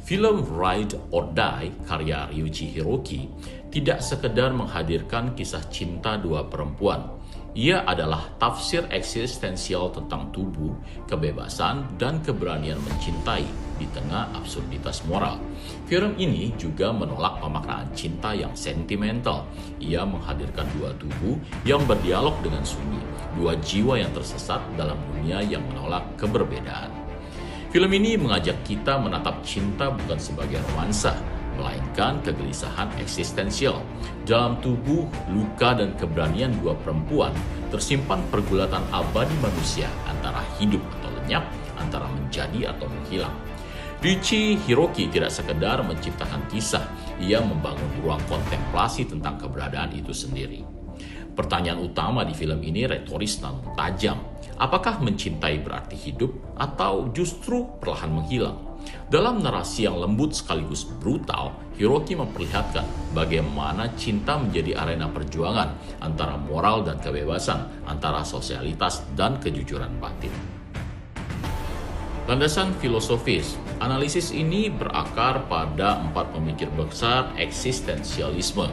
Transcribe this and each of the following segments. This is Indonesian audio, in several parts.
Film Ride or Die karya Ryuichi Hiroki tidak sekedar menghadirkan kisah cinta dua perempuan. Ia adalah tafsir eksistensial tentang tubuh, kebebasan, dan keberanian mencintai di tengah absurditas moral. Film ini juga menolak pemaknaan cinta yang sentimental. Ia menghadirkan dua tubuh yang berdialog dengan sunyi, dua jiwa yang tersesat dalam dunia yang menolak keberbedaan. Film ini mengajak kita menatap cinta bukan sebagai romansa, melainkan kegelisahan eksistensial. Dalam tubuh, luka, dan keberanian dua perempuan tersimpan pergulatan abadi manusia antara hidup atau lenyap, antara menjadi atau menghilang. Ryuichi Hiroki tidak sekedar menciptakan kisah, ia membangun ruang kontemplasi tentang keberadaan itu sendiri. Pertanyaan utama di film ini retoris namun tajam. Apakah mencintai berarti hidup atau justru perlahan menghilang? Dalam narasi yang lembut sekaligus brutal, Hiroki memperlihatkan bagaimana cinta menjadi arena perjuangan antara moral dan kebebasan, antara sosialitas dan kejujuran batin. Landasan filosofis, analisis ini berakar pada 4 pemikir besar eksistensialisme.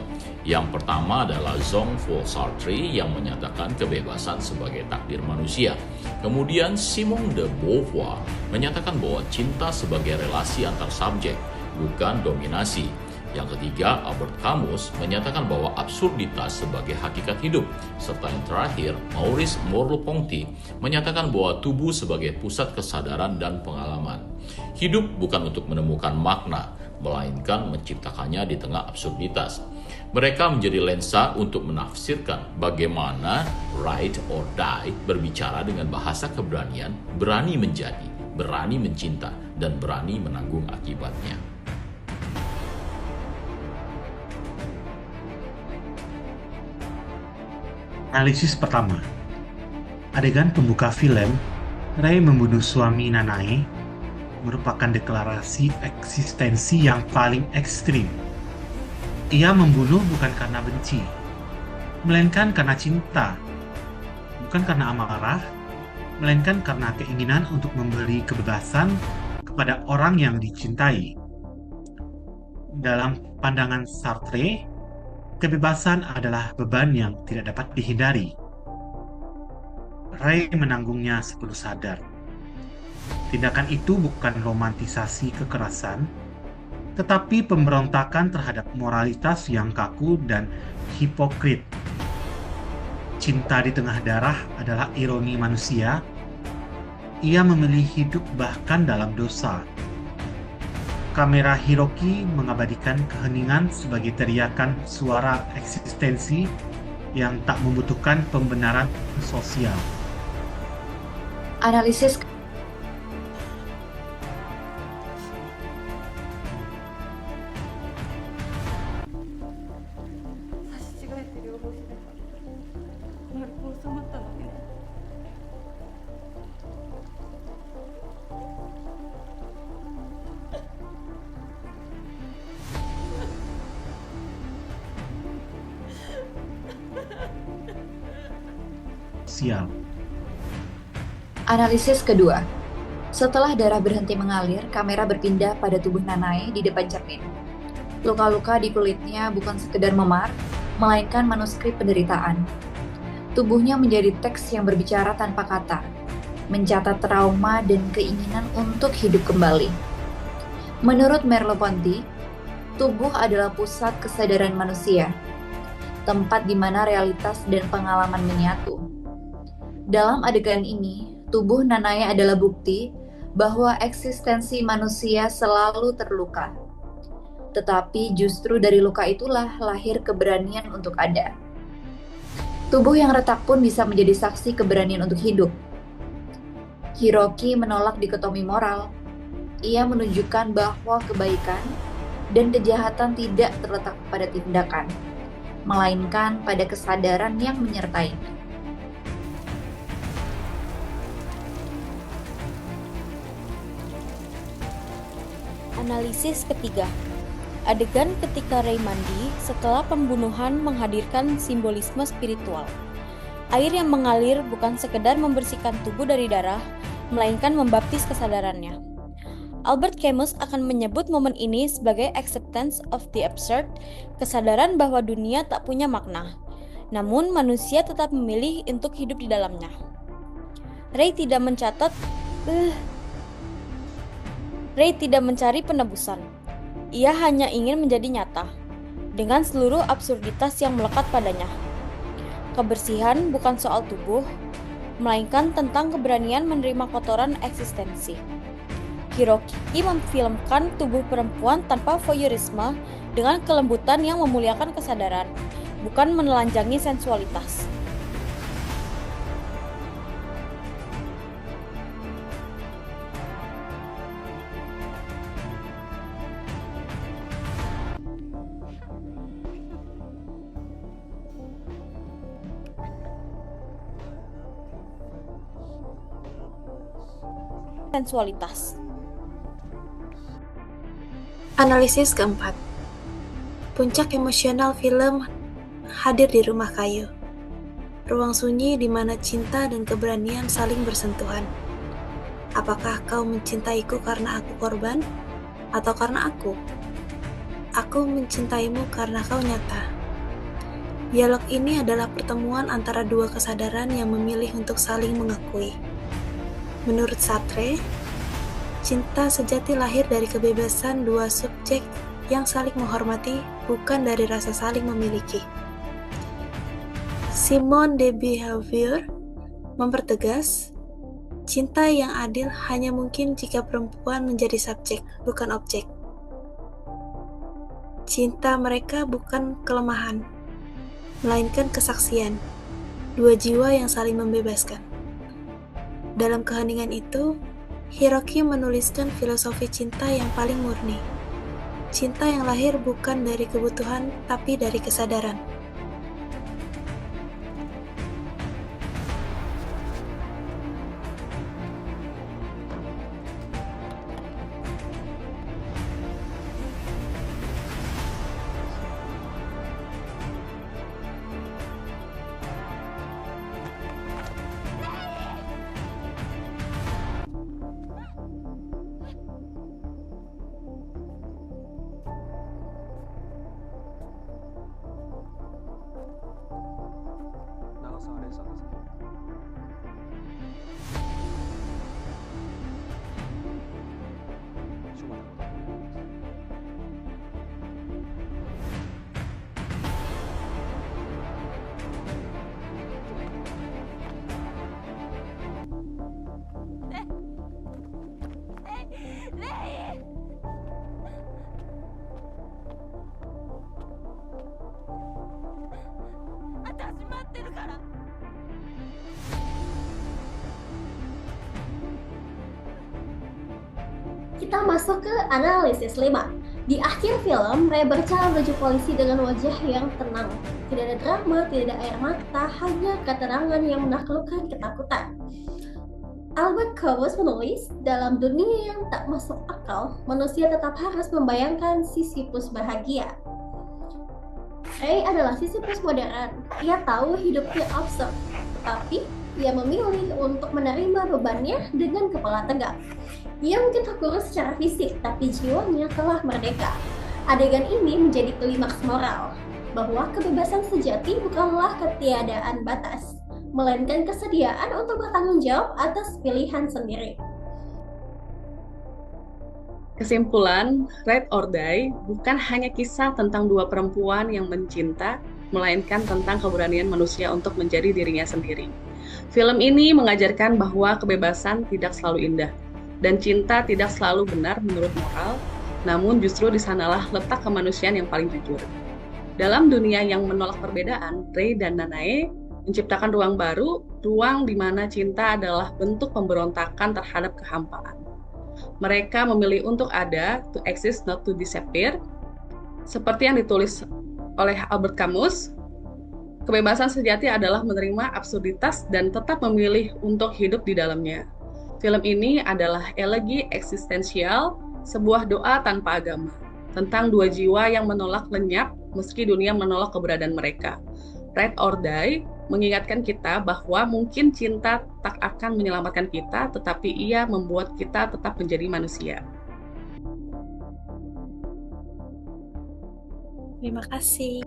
Yang pertama adalah Jean-Paul Sartre yang menyatakan kebebasan sebagai takdir manusia. Kemudian Simone de Beauvoir menyatakan bahwa cinta sebagai relasi antar subjek, bukan dominasi. Yang ketiga, Albert Camus menyatakan bahwa absurditas sebagai hakikat hidup. Serta yang terakhir, Maurice Merleau-Ponty menyatakan bahwa tubuh sebagai pusat kesadaran dan pengalaman. Hidup bukan untuk menemukan makna, melainkan menciptakannya di tengah absurditas. Mereka menjadi lensa untuk menafsirkan bagaimana Ride or Die berbicara dengan bahasa keberanian, berani menjadi, berani mencinta, dan berani menanggung akibatnya. Analisis pertama. Adegan pembuka film, Ray membunuh suami Nanae, merupakan deklarasi eksistensi yang paling ekstrim. Ia membunuh bukan karena benci, melainkan karena cinta. Bukan karena amarah, melainkan karena keinginan untuk memberi kebebasan kepada orang yang dicintai. Dalam pandangan Sartre, kebebasan adalah beban yang tidak dapat dihindari. Ray menanggungnya sepenuh sadar. Tindakan itu bukan romantisasi kekerasan, tetapi pemberontakan terhadap moralitas yang kaku dan hipokrit. Cinta di tengah darah adalah ironi manusia. Ia memilih hidup bahkan dalam dosa. Kamera Hiroki mengabadikan keheningan sebagai teriakan suara eksistensi yang tak membutuhkan pembenaran sosial. Analisis Analisis kedua. Setelah darah berhenti mengalir, kamera berpindah pada tubuh Nanae di depan cermin. Luka-luka di kulitnya bukan sekedar memar, melainkan manuskrip penderitaan. Tubuhnya menjadi teks yang berbicara tanpa kata, mencatat trauma dan keinginan untuk hidup kembali. Menurut Merleau-Ponty, tubuh adalah pusat kesadaran manusia, tempat di mana realitas dan pengalaman menyatu. Dalam adegan ini, tubuh Nanae adalah bukti bahwa eksistensi manusia selalu terluka. Tetapi justru dari luka itulah lahir keberanian untuk ada. Tubuh yang retak pun bisa menjadi saksi keberanian untuk hidup. Hiroki menolak dikotomi moral. Ia menunjukkan bahwa kebaikan dan kejahatan tidak terletak pada tindakan, melainkan pada kesadaran yang menyertainya. Analisis ketiga. Adegan ketika Ray mandi setelah pembunuhan menghadirkan simbolisme spiritual. Air yang mengalir bukan sekedar membersihkan tubuh dari darah, melainkan membaptis kesadarannya. Albert Camus akan menyebut momen ini sebagai acceptance of the absurd, kesadaran bahwa dunia tak punya makna, namun manusia tetap memilih untuk hidup di dalamnya. Ray tidak mencari penebusan. Ia hanya ingin menjadi nyata, dengan seluruh absurditas yang melekat padanya. Kebersihan bukan soal tubuh, melainkan tentang keberanian menerima kotoran eksistensi. Hiroki memfilmkan tubuh perempuan tanpa voyeurisme dengan kelembutan yang memuliakan kesadaran, bukan menelanjangi sensualitas. Analisis keempat. Puncak emosional film hadir di rumah kayu. Ruang sunyi di mana cinta dan keberanian saling bersentuhan. Apakah kau mencintaiku karena aku korban? Atau karena aku? Aku mencintaimu karena kau nyata. Dialog ini adalah pertemuan antara dua kesadaran yang memilih untuk saling mengakui. Menurut Sartre, cinta sejati lahir dari kebebasan dua subjek yang saling menghormati, bukan dari rasa saling memiliki. Simone de Beauvoir mempertegas, cinta yang adil hanya mungkin jika perempuan menjadi subjek, bukan objek. Cinta mereka bukan kelemahan, melainkan kesaksian, dua jiwa yang saling membebaskan. Dalam keheningan itu, Hiroki menuliskan filosofi cinta yang paling murni. Cinta yang lahir bukan dari kebutuhan, tapi dari kesadaran. Kita masuk ke analisis 5. Di akhir film, Ray berjalan menuju polisi dengan wajah yang tenang. Tidak ada drama, tidak ada air mata, hanya keterangan yang menaklukkan ketakutan. Albert Camus menulis, dalam dunia yang tak masuk akal, manusia tetap harus membayangkan Sisyphus bahagia. Ray adalah Sisyphus modern. Ia tahu hidupnya absurd, tetapi ia memilih untuk menerima bebannya dengan kepala tegak. Ia mungkin terkurung secara fisik, tapi jiwanya telah merdeka. Adegan ini menjadi klimaks moral, bahwa kebebasan sejati bukanlah ketiadaan batas, melainkan kesediaan untuk bertanggung jawab atas pilihan sendiri. Kesimpulan, Ride or Die bukan hanya kisah tentang dua perempuan yang mencinta, melainkan tentang keberanian manusia untuk menjadi dirinya sendiri. Film ini mengajarkan bahwa kebebasan tidak selalu indah, dan cinta tidak selalu benar menurut moral, namun justru di sanalah letak kemanusiaan yang paling jujur. Dalam dunia yang menolak perbedaan, Ray dan Nanae menciptakan ruang baru, ruang di mana cinta adalah bentuk pemberontakan terhadap kehampaan. Mereka memilih untuk ada, to exist not to disappear. Seperti yang ditulis oleh Albert Camus, kebebasan sejati adalah menerima absurditas dan tetap memilih untuk hidup di dalamnya. Film ini adalah elegi eksistensial, sebuah doa tanpa agama, tentang dua jiwa yang menolak lenyap meski dunia menolak keberadaan mereka. Ride or Die mengingatkan kita bahwa mungkin cinta tak akan menyelamatkan kita, tetapi ia membuat kita tetap menjadi manusia. Terima kasih.